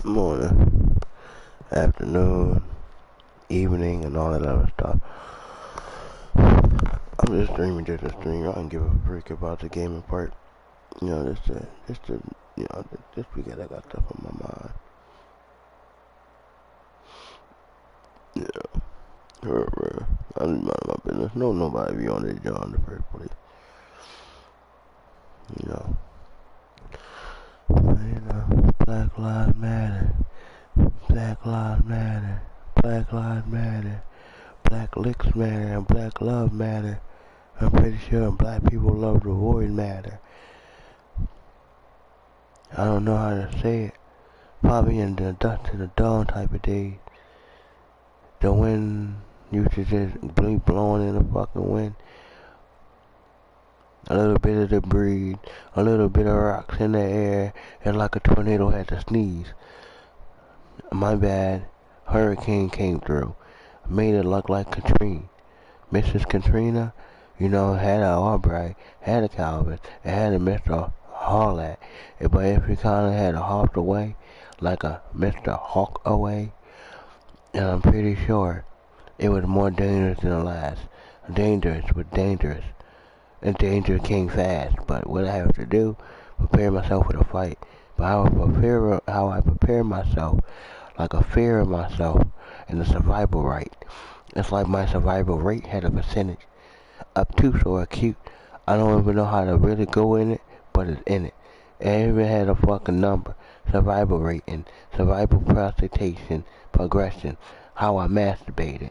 morning, afternoon, evening, and all that other stuff. I'm just streaming just a stream. I don't give a freak about the gaming part. You know, just because I got stuff on my mind. Yeah, I'm just minding my business. No, nobody be on this job in the first place. You know, Black Lives Matter, Black Lives Matter, Black Lives Matter, Black Licks Matter, and Black Love Matter. I'm pretty sure black people love the void matter. I don't know how to say it. Probably in the dust to the dawn type of day. The wind used to just be blowing in the fucking wind. A little bit of debris, a little bit of rocks in the air, and like a tornado had to sneeze. My bad. Hurricane came through. Made it look like Katrina. Mrs. Katrina, had a Albright, had a Calvin, and had a Mr. Harlot. But if you kinda had a Hawk away, like a Mr. Hawk away, and I'm pretty sure it was more dangerous than the last. Dangerous was dangerous. And danger came fast. But what I have to do, prepare myself for the fight. But how I prepare myself, like a fear of myself, and the survival rate. It's like my survival rate had a percentage obtuse or acute. I don't even know how to really go in it, but it's in it. It even had a fucking number. Survival rate and survival prostitution progression. How I masturbated.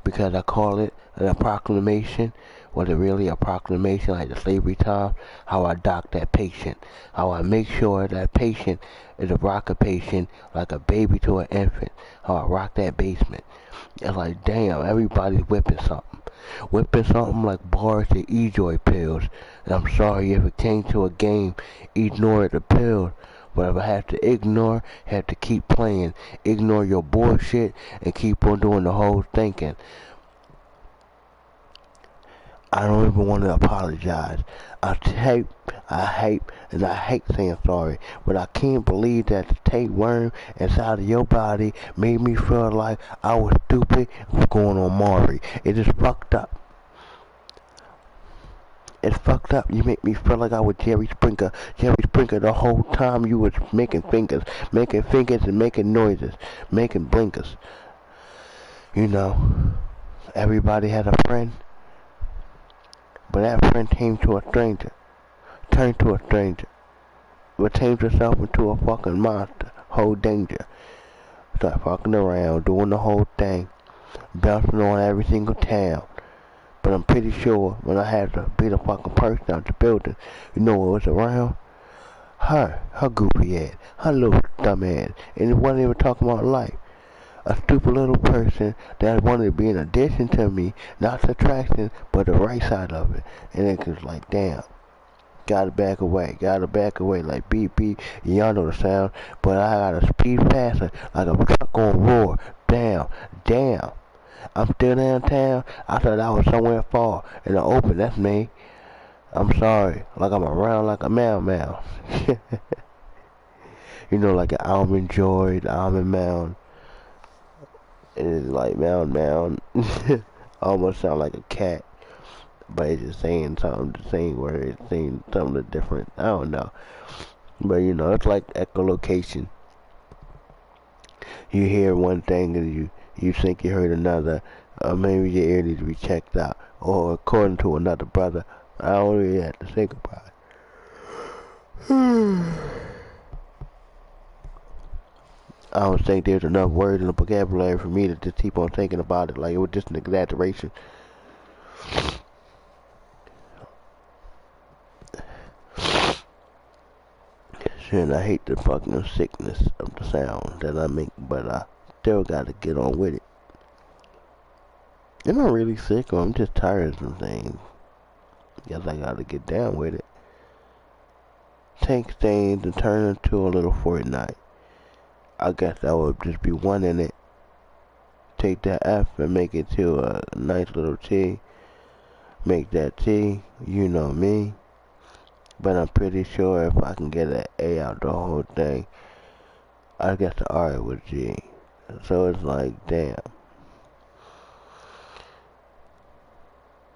Because I call it a proclamation. Was it really a proclamation like the slavery time? How I dock that patient. How I make sure that patient is a rocker patient like a baby to an infant. How I rock that basement. It's like, damn, everybody's whipping something. Whipping something like bars to E-Joy pills. And I'm sorry if it came to a game, ignore the pills. But if I have to ignore, have to keep playing. Ignore your bullshit and keep on doing the whole thinking. I don't even want to apologize. I hate saying sorry, but I can't believe that the tapeworm inside of your body made me feel like I was stupid for going on Maury. It is fucked up. It's fucked up. You make me feel like I was Jerry Springer. Jerry Springer the whole time you was making fingers and making noises, making blinkers. Everybody had a friend. But that friend turned to a stranger, but changed herself into a fucking monster, whole danger. Start fucking around, doing the whole thing, bouncing on every single town. But I'm pretty sure when I had to beat a fucking person out the building, you know what was around? Her goofy ass, her little dumb ass, and it wasn't even talking about life. A stupid little person that wanted to be an addition to me, not subtraction, but the right side of it. And it was like, damn, gotta back away, like beep beep, y'all know the sound, but I gotta speed faster, like a truck on roar, damn, I'm still downtown, I thought I was somewhere far, in the open, that's me, I'm sorry, like I'm around like a meow. Like an almond joy, the almond mound. It is like mound. Almost sound like a cat, but it's just saying something the same word. It's saying something different. I don't know, but it's like echolocation. You hear one thing and you think you heard another, or maybe your ear needs to be checked out, or according to another brother. I don't really have to think about it. I don't think there's enough words in the vocabulary for me to just keep on thinking about it. Like, it was just an exaggeration. And I hate the fucking sickness of the sound that I make, but I still gotta get on with it. I'm not really sick, or I'm just tired of some things. Guess I gotta get down with it. Take things and turn into a little Fortnite. I guess that would just be one in it. Take that F and make it to a nice little T. Make that T, you know me. But I'm pretty sure if I can get an A out the whole thing, I guess the R was G. So it's like, damn.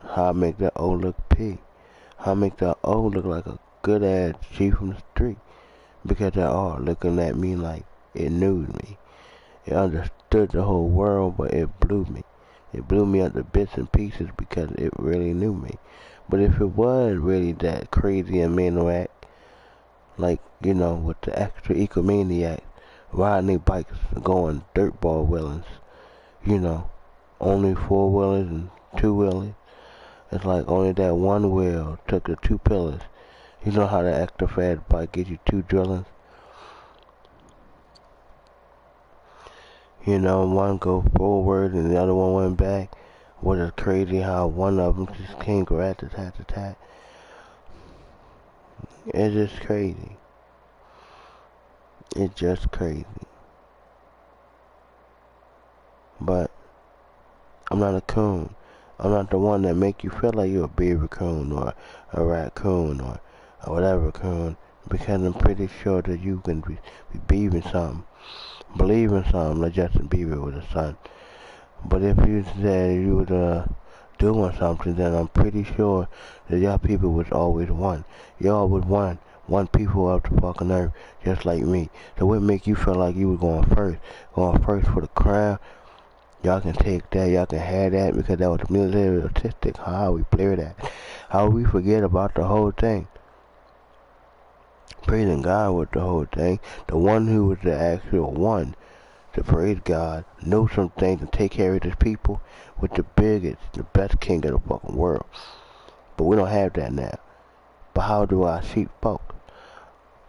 How I make that O look P? How I make that O look like a good ass G from the street? Because that R looking at me like it knew me. It understood the whole world, but it blew me. It blew me up to bits and pieces because it really knew me. But if it was really that crazy and maniac, like, with the extra egomaniac, riding their bikes, going dirtball wheelings, only four-wheelers and two-wheelers. It's like only that one wheel took the two pillars. You know how the extra fast bike gets you two drillings? One go forward and the other one went back. What is crazy how one of them just came rat-a-tat-a-tat. It's just crazy. It's just crazy. But I'm not a coon. I'm not the one that make you feel like you're a beaver coon or a raccoon or whatever coon, because I'm pretty sure that you can be believing something. Believe in something like Justin Bieber with a son. But if you said you was doing something, then I'm pretty sure that y'all people was always one. Y'all was one people of the fucking earth, just like me. So what make you feel like you was going first for the crown? Y'all can take that, y'all can have that, because that was military artistic. How we play that? How we forget about the whole thing? Praising God with the whole thing. The one who was the actual one to praise God, know some things, and take care of his people with the biggest, the best king of the fucking world. But we don't have that now. But how do our sheep folk?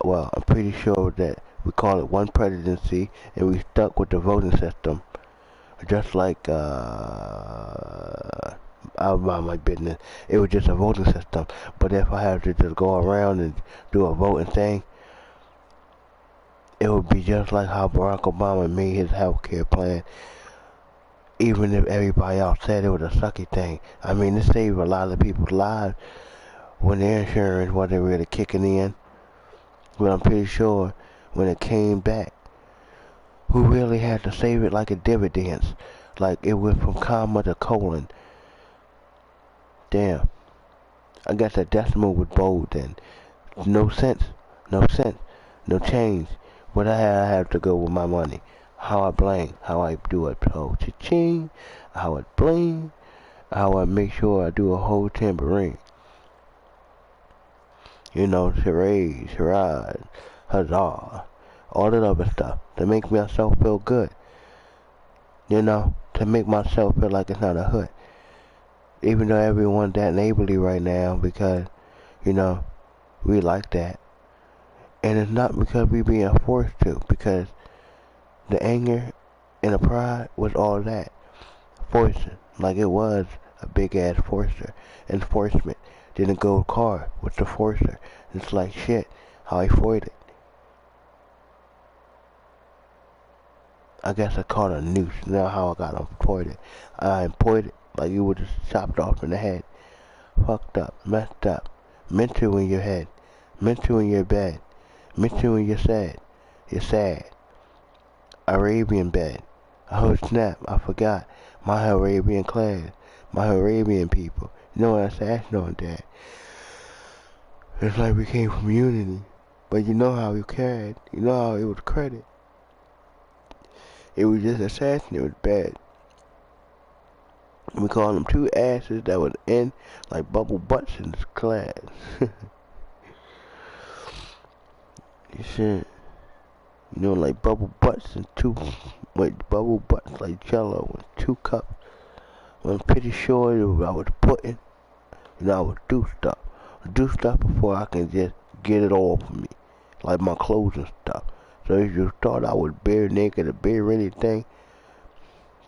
Well, I'm pretty sure that we call it one presidency, and we stuck with the voting system. Just like, out of my business, it was just a voting system. But if I had to just go around and do a voting thing, it would be just like how Barack Obama made his healthcare plan. Even if everybody else said it was a sucky thing. I mean, it saved a lot of people's lives when their insurance wasn't really kicking in. But I'm pretty sure when it came back, who really had to save it like a dividends? Like it went from comma to colon. Damn. I guess that decimal was bold then. No sense. No sense. No change. What I have to go with my money. How I bling. How I do a whole cha-ching. How I bling. How I make sure I do a whole tambourine. Charade, charade, huzzah. All that other stuff. To make myself feel good. To make myself feel like it's not a hood. Even though everyone's that neighborly right now because, we like that. And it's not because we being forced to, because the anger and the pride was all that. Forcing, like it was a big ass forcer. Enforcement didn't go car with the forcer. It's like shit, how I fought it. I guess I caught a noose. Now how I got imported. I imported like you were just chopped off in the head. Fucked up, messed up. Mental in your head. Mental in your bed. Mental in your sad. You're sad. Arabian bed. Oh snap, I forgot. My Arabian class. My Arabian people. You know what assassin on that? It's like we came from unity. But you know how we carried. You know how it was credit. It was just assassin, it was bad. We call them two asses that was in like bubble butts in this class. Shit. Like bubble butts and bubble butts like jello and 2 cups. I'm pretty sure I was putting, I would do stuff. Do stuff before I can just get it all for me. Like my clothes and stuff. So if you thought I was bare naked or bare anything,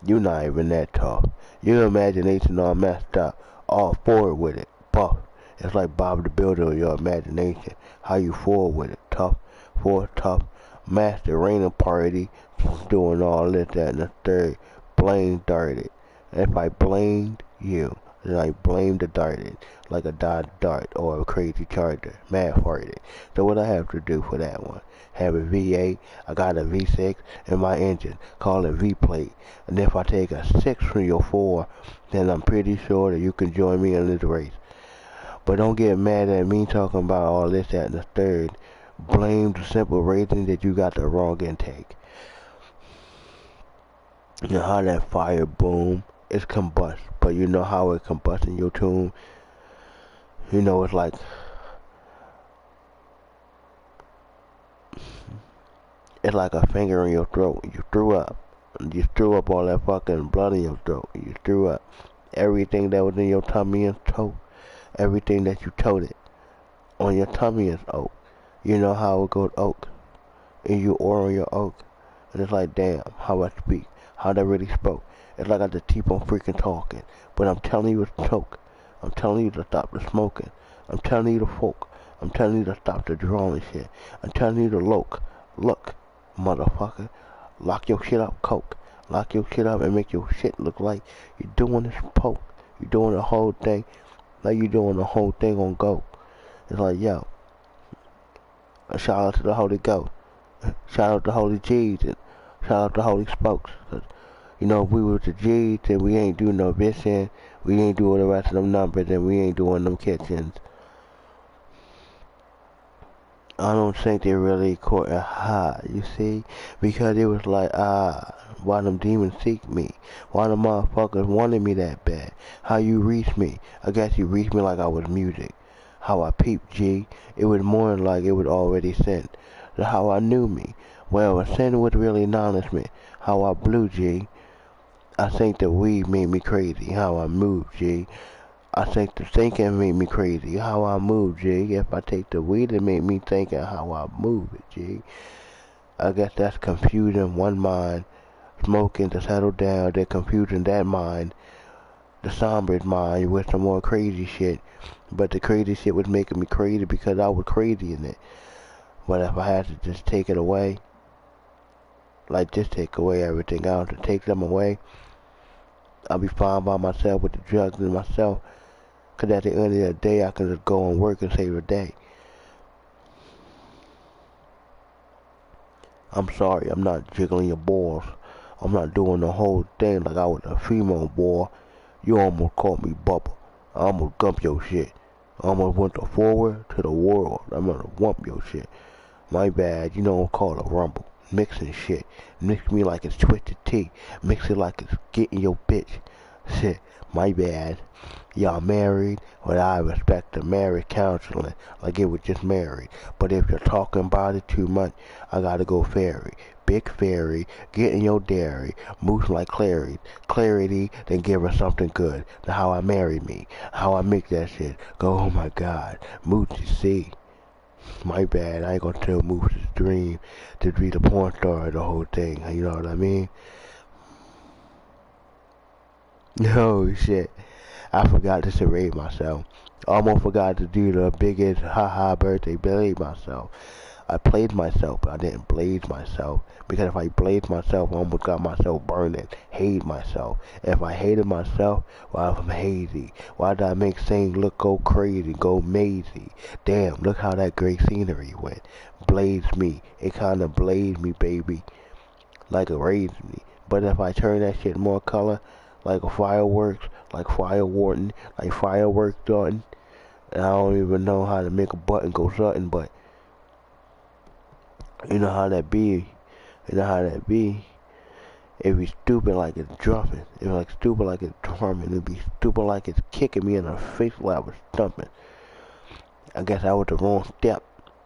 you're not even that tough. Your imagination all messed up. All forward with it. Puff. It's like Bob the Builder of your imagination. How you forward with it. Tough. Forward tough. Master raining party. Doing all this, that, and the third. Blame dirty. If I blamed you, And I blame the darted, like a dart or a crazy charger, mad farted. So what I have to do for that one? Have a V8, I got a V6 in my engine, call it V-plate. And if I take a 6 from your 4, then I'm pretty sure that you can join me in this race. But don't get mad at me talking about all this, that, and the third. Blame the simple reason that you got the wrong intake. You know how that fire boom, it's combust, but you know how it combusts in your tune? You know, it's like a finger in your throat. You threw up. You threw up all that fucking blood in your throat. You threw up everything that was in your tummy and toe. Everything that you toted on your tummy is oak. You know how it goes oak. And you oral your oak. And it's like, damn, how I speak. How that really spoke. It's like I just keep on freaking talking. But I'm telling you it's choke. I'm telling you to stop the smoking. I'm telling you to folk. I'm telling you to stop the drawing shit. I'm telling you to look, motherfucker. Lock your shit up, coke. Lock your shit up and make your shit look like you're doing this poke. You're doing the whole thing. Like you're doing the whole thing on go. It's like, yo, a shout out to the Holy Ghost. Shout out to Holy Jesus. Shout out to Holy Spokes. Cause, you know, if we was the G's, then we ain't doing no bitching. We ain't doing the rest of them numbers, and we ain't doing them kitchens. I don't think they really caught a high, you see? Because it was like, why them demons seek me? Why the motherfuckers wanted me that bad? How you reach me? I guess you reached me like I was music. How I peeped, G. It was more like it was already sent. That's how I knew me. Well, a sin was really acknowledgement. How I blew, G. I think the weed made me crazy. How I moved, G. I think the thinking made me crazy. How I move, G. If I take the weed, it made me thinking how I move it, G. I guess that's confusing one mind, smoking to settle down, then confusing that mind, the somber mind with some more crazy shit. But the crazy shit was making me crazy because I was crazy in it. But if I had to just take it away, like just take away everything else and take them away, I'll be fine by myself with the drugs and myself. Because at the end of the day, I can just go and work and save a day. I'm sorry, I'm not jiggling your balls. I'm not doing the whole thing like I was a female boy. You almost called me Bubba. I almost gumped your shit. I almost went to forward to the world. I'm gonna wump your shit. My bad, you know I'm called a rumble. Mixing shit. Mix me like it's twisted tea. Mix it like it's getting your bitch. Shit, my bad. Y'all married, but I respect the marriage counseling like it was just married. But if you're talking about it too much, I gotta go fairy. Big fairy, get in your dairy, moose like clarity, then give her something good. Now how I marry me, how I make that shit go, oh my god, Moochie see. My bad, I ain't gonna tell Mooch's dream to be the porn star of the whole thing, you know what I mean? Oh shit. I forgot to serate myself. Almost forgot to do the biggest haha birthday blade myself. I played myself, but I didn't blaze myself. Because if I blazed myself, I almost got myself burning. Hate myself. If I hated myself, well, I'm hazy. Why did I make things look go crazy, go mazy? Damn, look how that great scenery went. Blazed me. It kinda blazed me, baby. Like it raised me. But if I turn that shit more color, like a fireworks, like fire warden, like firework done. And I don't even know how to make a button go something, but you know how that be. You know how that be. It'd be stupid like it's drumming. It'd be like stupid like it's drumming. It'd be stupid like it's kicking me in the face while I was stumping. I guess I was the wrong step.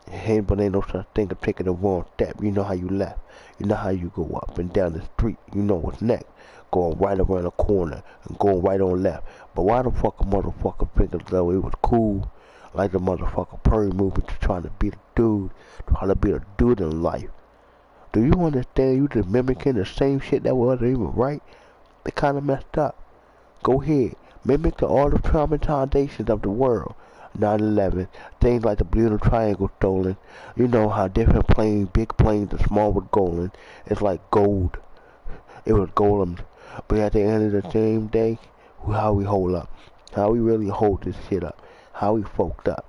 Hey, but ain't no such thing as taking the wrong step. You know how you left. You know how you go up and down the street. You know what's next. Going right around the corner and going right on left. But why the fuck a motherfucker think as though it was cool? Like the motherfucker Perry movie to trying to be the dude. Trying to be a dude in life. Do you understand you just mimicking the same shit that wasn't even right? It kinda messed up. Go ahead. Mimic the all the traumatizations of the world. 9/11, things like the Bermuda Triangle stolen. You know how different planes, big planes and small was golden. It's like gold. It was golden. But at the end of the same day, how we hold up. How we really hold this shit up. How we forked up.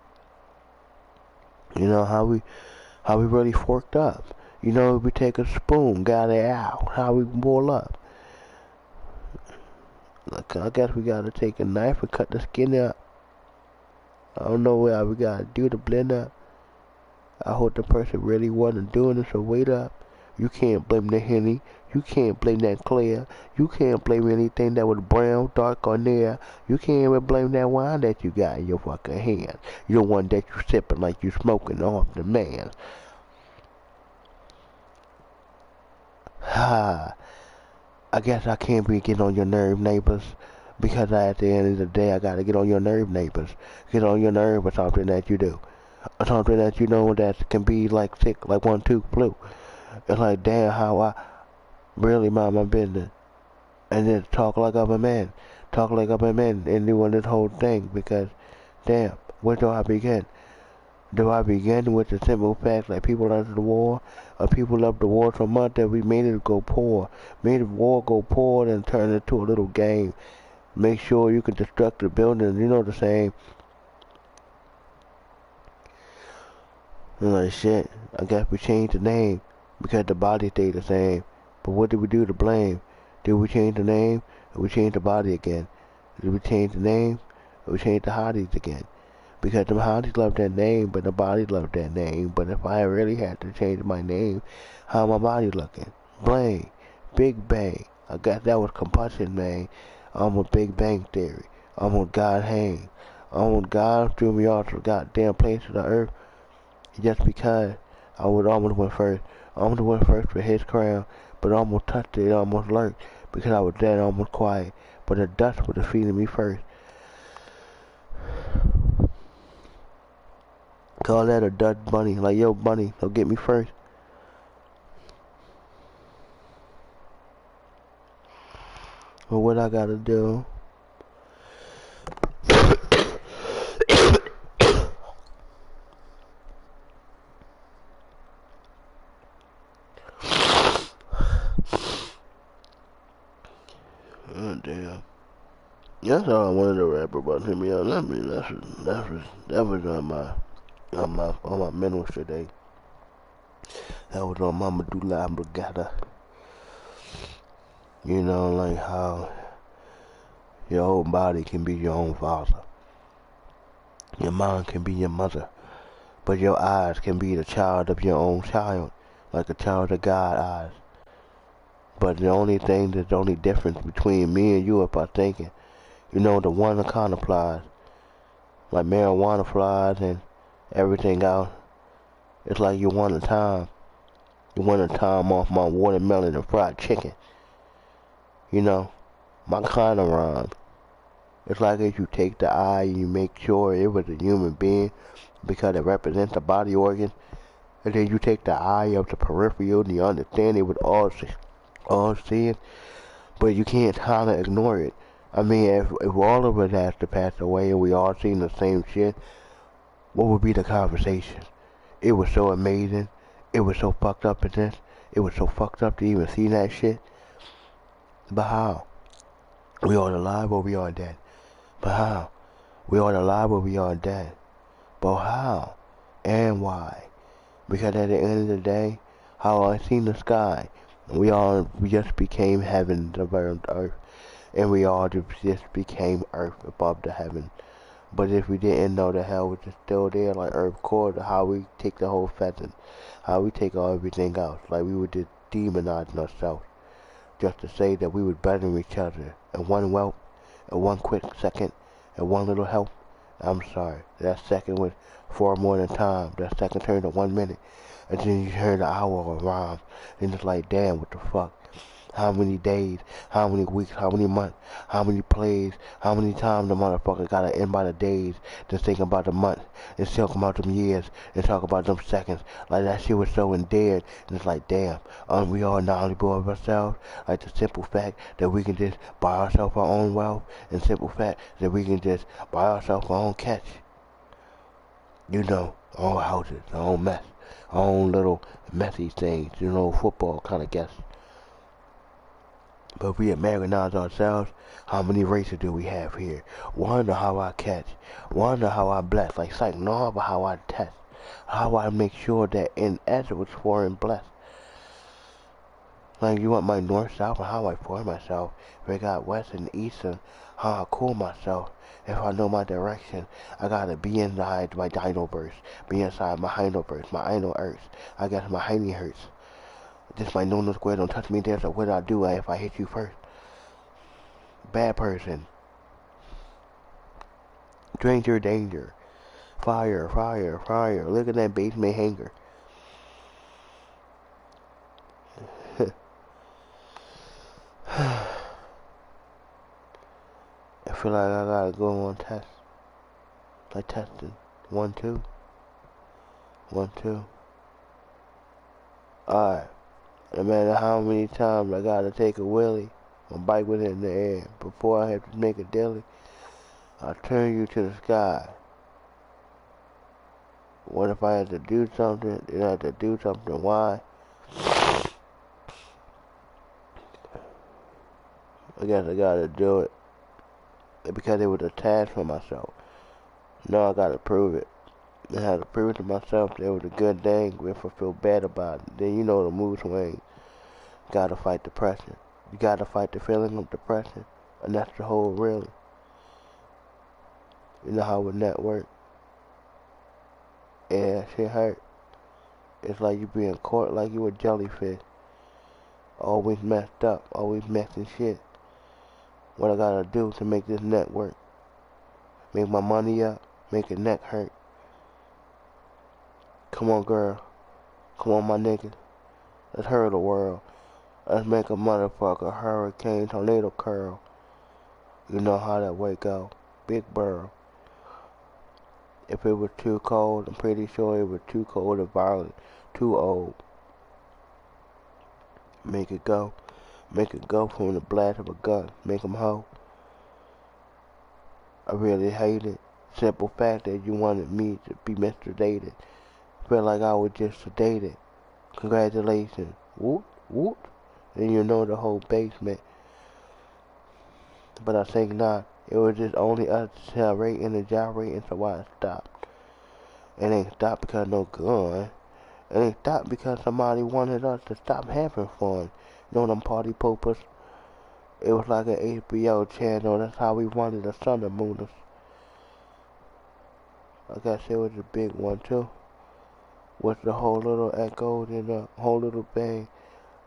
You know, how we really forked up. You know, if we take a spoon, got it out, how we boil up. Like, I guess we gotta take a knife and cut the skin up. I don't know what we gotta do to blend up. I hope the person really wasn't doing it, so wait up. You can't blame the Henny. You can't blame that Claire. You can't blame anything that was brown, dark, or near. You can't even blame that wine that you got in your fucking hand. You're the one that you sipping like you smoking off the man. Ha. I guess I can't be getting on your nerve, neighbors. Because at the end of the day, I gotta get on your nerve, neighbors. Get on your nerve with something that you do. Or something that you know that can be like sick, like 1-2 flu. It's like, damn, how I really mind my business. And then talk like I'm a man. Talk like I'm a man and doing this whole thing because, damn, where do I begin? Do I begin with the simple fact that people love the war, or people love the war so much that we made it go poor, made the war go poor and turn it into a little game. Make sure you can destruct the buildings, you know the same. And like shit, I guess we changed the name because the body stayed the same. But what did we do to blame? Did we change the name or we change the body again? Did we change the name or we change the hotties again? Because the hotties love that name, but the body loved that name. But if I really had to change my name, how my body looking? Blame. Big Bang. I guess that was combustion, man. I'm a Big Bang Theory. I'm on God hang. I'm on God threw me off to the goddamn place of the earth just because I would almost went first. I almost went first for his crown, but I almost touched it, almost lurked because I was dead, almost quiet. But the dust was defeating me first. Call that a dud bunny. Like, yo, bunny, don't get me first. But what I gotta do? Oh, damn. That's all I wanted to rap about him. Yeah, I mean, that was on my mental today. That was on my medulla oblongata. You know, like how your whole body can be your own father. Your mind can be your mother. But your eyes can be the child of your own child. Like a child of God eyes. But the only difference between me and you, if I'm thinking, you know, the one kind of flies, like marijuana flies and everything else. It's like you want a time. You want a time off my watermelon and fried chicken. You know, my kind of rhyme. It's like if you take the eye and you make sure it was a human being because it represents the body organ, and then you take the eye of the peripheral and you understand it with all seeing, but you can't kind of ignore it. I mean, if all of us has to pass away and we all seen the same shit, what would be the conversation? It was so amazing. It was so fucked up in this. It was so fucked up to even see that shit. But how? We are alive or we are dead. But how? We are alive or we are dead. But how? And why? Because at the end of the day, how I seen the sky, we just became heaven above earth. And we all just became earth above the heaven. But if we didn't know the hell was just still there, like earth core, how we take the whole pheasant, how we take everything else, like we were just demonizing ourselves, just to say that we would better each other. And one whelp, and one quick second, and one little help. I'm sorry, that second was 4 more than time. That second turned to 1 minute. And then you heard the hour of rhymes. And it's like, damn, what the fuck? How many days, how many weeks, how many months, how many plays, how many times the motherfucker gotta end by the days, just thinking about the months, and talk about them years, and talk about them seconds. Like that shit was so endeared, and it's like, damn, we all knowledgeable of ourselves? Like the simple fact that we can just buy ourselves our own wealth, and simple fact that we can just buy ourselves our own catch. You know, our own houses, our own mess, our own little messy things, you know, football kind of guess. But if we Americanize ourselves, how many races do we have here? Wonder how I catch. Wonder how I bless. Like psych, no, but how I test. How I make sure that in essence was for and blessed. Like you want my north, south, and how I pour myself. If I got west and east and how I cool myself. If I know my direction, I gotta be inside my dino burst. Be inside my hindo burst, my ino earth. I guess my hiney hurts. This my no square, don't touch me there, so what I do if I hit you first? Bad person. Stranger danger. Fire, fire, fire. Look at that basement hanger. I feel like I gotta go on test. Like testing. 1, 2. 1, 2. Alright. No matter how many times I gotta take a wheelie or bike with it in the air before I have to make a daily, I'll turn you to the sky. What if I had to do something? Then I have to do something. Why? I guess I gotta do it because it was a task for myself. Now I gotta prove it. I had to prove it to myself that it was a good thing. If I feel bad about it, then you know the mood swings. Gotta fight depression. You gotta fight the feeling of depression, and that's the whole really. You know how would that work? Yeah, shit hurt. It's like you being caught like you a jellyfish. Always messed up, always messing shit. What I gotta do to make this net work? Make my money up, make a neck hurt. Come on, girl. Come on, my nigga. Let's hurry the world. Let's make a motherfucker hurricane tornado curl. You know how that way go. Big burl. If it was too cold, I'm pretty sure it was too cold or violent. Too old. Make it go. Make it go from the blast of a gun. Make 'em hoe. I really hate it. Simple fact that you wanted me to be Mr. Dated. Felt like I was just sedated. Congratulations. Whoop, whoop. Then you know the whole basement. But I think not. It was just only us gyrating and gyrating, so I stopped. It ain't stopped because no gun. It ain't stopped because somebody wanted us to stop having fun. You know them party poopers? It was like an HBO channel. That's how we wanted the sun and moon us. I guess it was a big one too. With the whole little echoes and the whole little bang.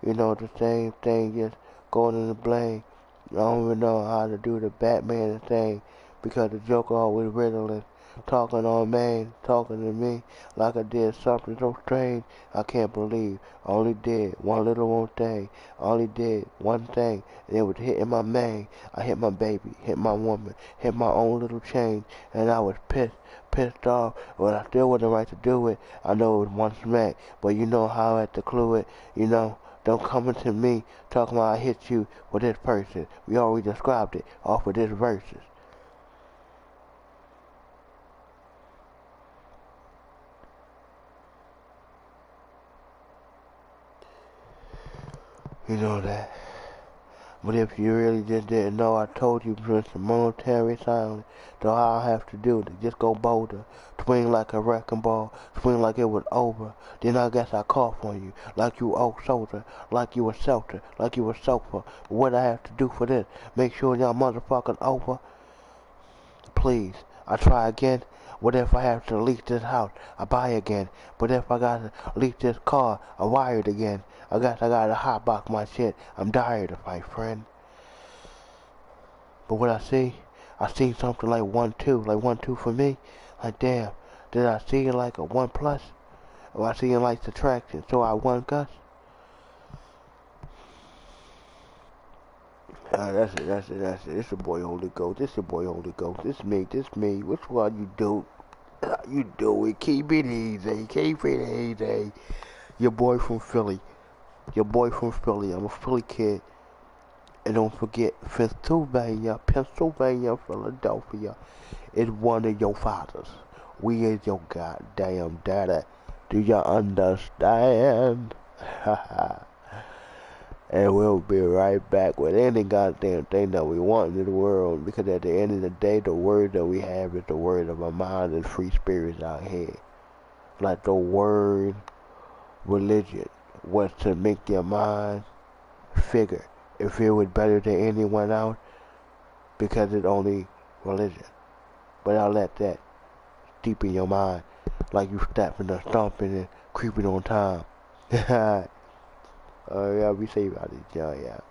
You know, the same thing, just going in the blame. I don't even know how to do the Batman thing because the Joker always riddling, talking on man, talking to me like I did something so strange I can't believe. I only did one little thing. I only did one thing, and it was hitting my man. I hit my baby, hit my woman, hit my own little change, and I was pissed off, but I still wasn't right to do it. I know it was one smack, but you know how I had to clue it, you know. Don't come into me talking about I hit you with this person. We already described it off of this verses. You know that. But if you really just didn't know, I told you during some momentary silence, so all I have to do is just go bolder, swing like a wrecking ball, swing like it was over. Then I guess I cough on you, like you old soldier, like you a shelter, like you a sofa. But what I have to do for this, make sure y'all motherfuckers over? Please, I try again. What if I have to lease this house? I buy again. But if I gotta lease this car, I wire it again. I guess I gotta hotbox my shit. I'm tired of my friend. But what I see something like 1, 2, like 1, 2 for me. Like damn, did I see it like a 1 plus? Or I see it like subtraction, so I 1 Gus? That's it. It's your boy Holy Ghost. This your boy Holy Ghost. This me. Which one you do? You do it. Keep it easy. Keep it easy. Your boy from Philly. Your boy from Philly. I'm a Philly kid. And don't forget, Pennsylvania, Philadelphia is one of your fathers. We is your goddamn daddy. Do you understand? And we'll be right back with any goddamn thing that we want in the world. Because at the end of the day, the word that we have is the word of our mind and free spirits out here. Like the word religion was to make your mind figure if it was better than anyone else because it's only religion. But I'll let that deep in your mind like you stepping and stomping and creeping on time. Alright, y'all be safe out there, y'all.